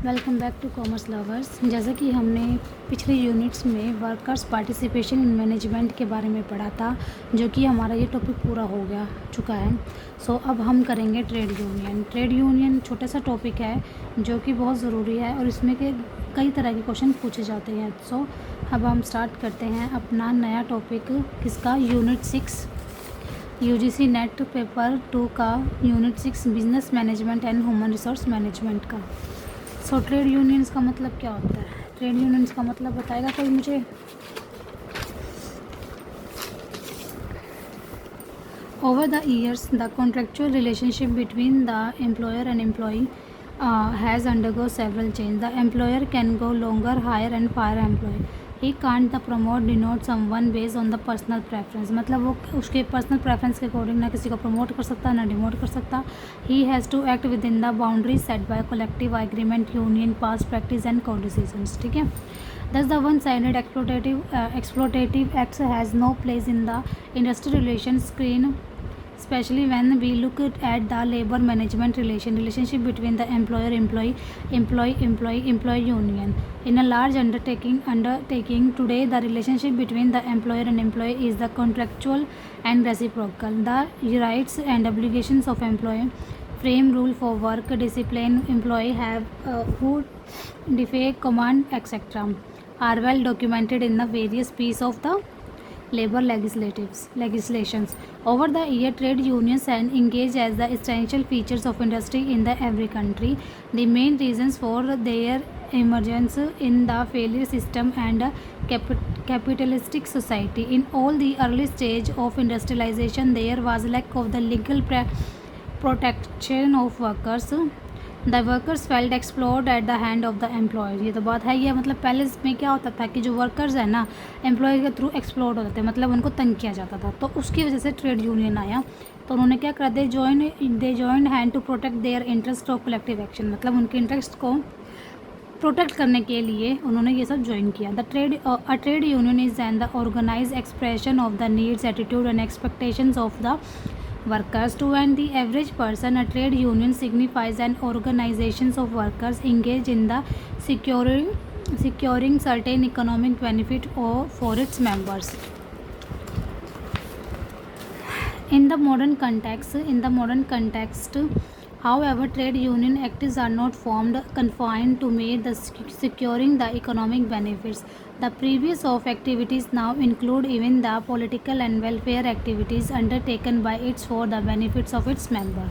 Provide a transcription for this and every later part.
Welcome back to commerce lovers. जैसा कि हमने पिछले यूनिट्स में वर्कर्स पार्टिसिपेशन इन मैनेजमेंट के बारे में पढ़ा था, जो कि हमारा ये टॉपिक पूरा हो गया चुका है। अब हम करेंगे ट्रेड यूनियन। ट्रेड यूनियन छोटा सा टॉपिक है जो कि बहुत ज़रूरी है और इसमें के कई तरह के क्वेश्चन पूछे जाते हैं। अब हम स्टार्ट करते हैं अपना नया टॉपिक, किसका, यूनिट 6 यूजीसी नेट पेपर 2 का unit 6 business management and human resource management का। ट्रेड यूनियंस का मतलब क्या होता है? ट्रेड यूनियंस का मतलब बताएगा कोई मुझे? Over the years the contractual relationship between the employer and employee has undergo several change. The employer can go longer hire and fire employee. He can't the promote denote someone based on the personal preference. मतलब वो उसके personal preference के according ना किसी को promote कर सकता ना डिमोट कर सकता. He has to act within the boundaries set by collective agreement, union, past practice and co-decisions. ठीक है. Thus the one-sided exploitative acts has no place in the industrial relations scene, especially when we look at the labor management relationship between the employer employee union. In a large undertaking today, the relationship between the employer and employee is the contractual and reciprocal. The rights and obligations of employee frame rule for work, discipline, employee have who defy command, etc. are well documented in the various pieces of the labor legislations. Over the year, trade unions and engage as the essential features of industry in the every country. The main reasons for their emergence in the failure system and capitalistic society. In all the early stage of industrialization, there was lack of the legal protection of workers. The workers felt explored at the hand of the employer. ये तो बात है ही है. मतलब पहले इसमें क्या होता था कि जो वर्कर्स है ना, एम्प्लॉय के थ्रू एक्सप्लोर्ड होते थे, मतलब उनको तंग किया जाता था. तो उसकी वजह से ट्रेड यूनियन आया. तो उन्होंने क्या करा, they join hand to protect their interest of collective action. मतलब उनके इंटरेस्ट को प्रोटेक्ट करने के लिए उन्होंने ये सब ज्वाइन किया. A trade union is and the organise expression of the needs, attitude and expectations of the workers. To and the average person, a trade union signifies an organization of workers engaged in the securing certain economic benefit for its members. In the modern context, however, trade union acts are not confined to mere the securing the economic benefits. The previous of activities now include even the political and welfare activities undertaken by it for the benefits of its member.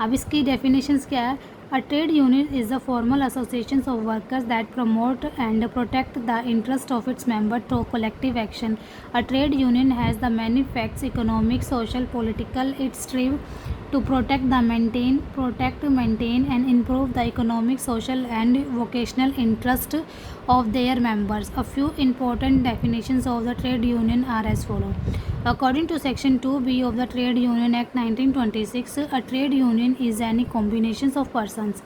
अब इसकी definitions क्या है? A trade union is a formal association of workers that promote and protect the interest of its member through collective action. A trade union has the many facts: economic, social, political. It strives to protect, maintain, and improve the economic, social, and vocational interest of their members. A few important definitions of the trade union are as follows. According to Section 2B of the Trade Union Act 1926, a trade union is any combination of persons,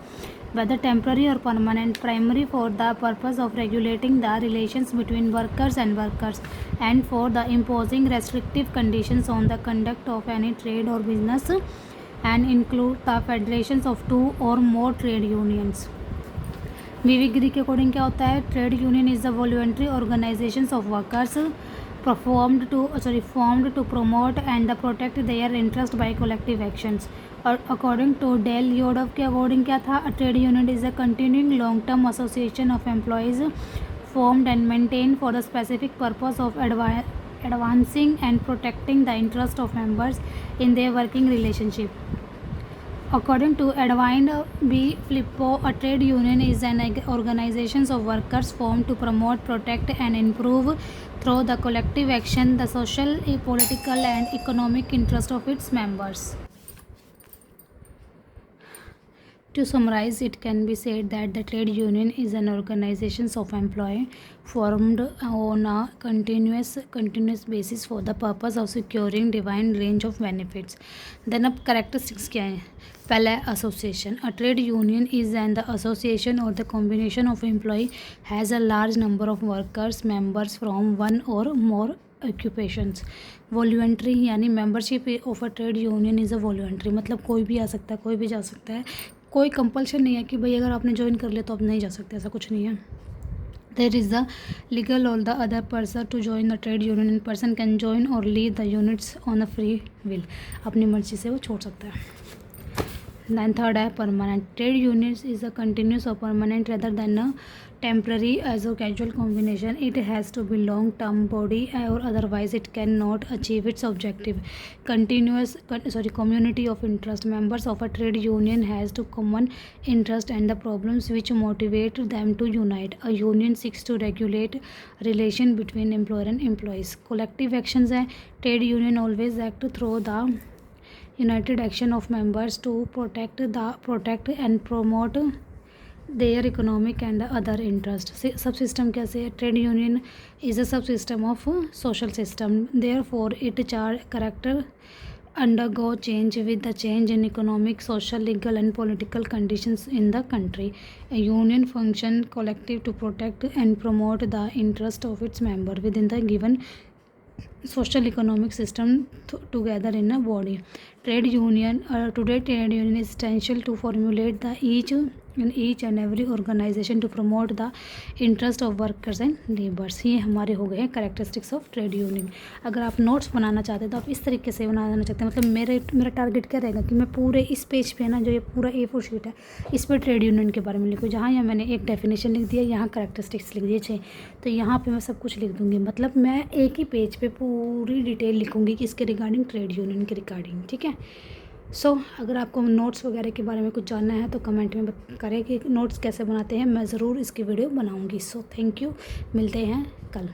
whether temporary or permanent, primary for the purpose of regulating the relations between workers and for the imposing restrictive conditions on the conduct of any trade or business, and include the federations of two or more trade unions. विविगिरी के according क्या होता है? Trade union is the voluntary organisation of workers formed to promote and protect their interest by collective actions. और according to Dale Yodov के according क्या था? A trade union is a continuing long-term association of employees formed and maintained for the specific purpose of advancing and protecting the interest of members in their working relationship. According to Edwin B. Filippo, a trade union is an organization of workers formed to promote, protect, and improve through the collective action the social, political, and economic interest of its members. To summarize, it can be said that the trade union is an organization of employees formed on a continuous basis for the purpose of securing defined range of benefits. Then अब characteristics क्या हैं? पहला association. A trade union is an association or the combination of employees has a large number of workers members from one or more occupations. Voluntary यानी membership of a trade union is a voluntary, मतलब कोई भी आ सकता है, कोई भी जा सकता है. कोई कंपल्शन नहीं है कि भाई अगर आपने ज्वाइन कर लिया तो आप नहीं जा सकते, ऐसा कुछ नहीं है। There is the legal or the other person to join the trade union and person can join or leave the units on a free will, अपनी मर्जी से वो छोड़ सकता है। Then third है permanent. Trade unions is a continuous or permanent rather than a temporary as a casual combination. It has to be long-term body or otherwise it cannot achieve its objective. Community of interest. Members of a trade union has to common interest and the problems which motivate them to unite. A union seeks to regulate relation between employer and employees. Collective actions है. Trade union always act through the united action of members to protect and promote their economic and other interests. Subsystem कैसे है? Trade union is a subsystem of social system. Therefore, its character undergo change with the change in economic, social, legal and political conditions in the country. A union function collective to protect and promote the interest of its member within the given social economic system together in a body. Today trade union is essential to formulate the each and every organization to promote the interest of workers and laborers. ये हमारे हो गए हैं characteristics of trade union. अगर आप notes बनाना चाहते हैं तो आप इस तरीके से बनाना चाहते हैं, मतलब मेरा टारगेट क्या रहेगा कि मैं पूरे इस पेज पे ना, जो ये पूरा A4 शीट है, इस पर ट्रेड यूनियन के बारे में लिखूँ। जहाँ यहाँ मैंने एक डेफिनेशन लिख दिया, यहाँ कैरेक्टरिस्टिक्स लिख दिए 6, तो यहाँ पे मैं सब कुछ लिख दूँगी। मतलब मैं एक ही पेज पे पूरी डिटेल लिखूँगी कि इसके रिगार्डिंग ट्रेड यूनियन के रिगार्डिंग, ठीक है। अगर आपको नोट्स वगैरह के बारे में कुछ जानना है तो कमेंट में करें कि नोट्स कैसे बनाते हैं, मैं ज़रूर इसकी वीडियो बनाऊँगी। थैंक यू, मिलते हैं कल।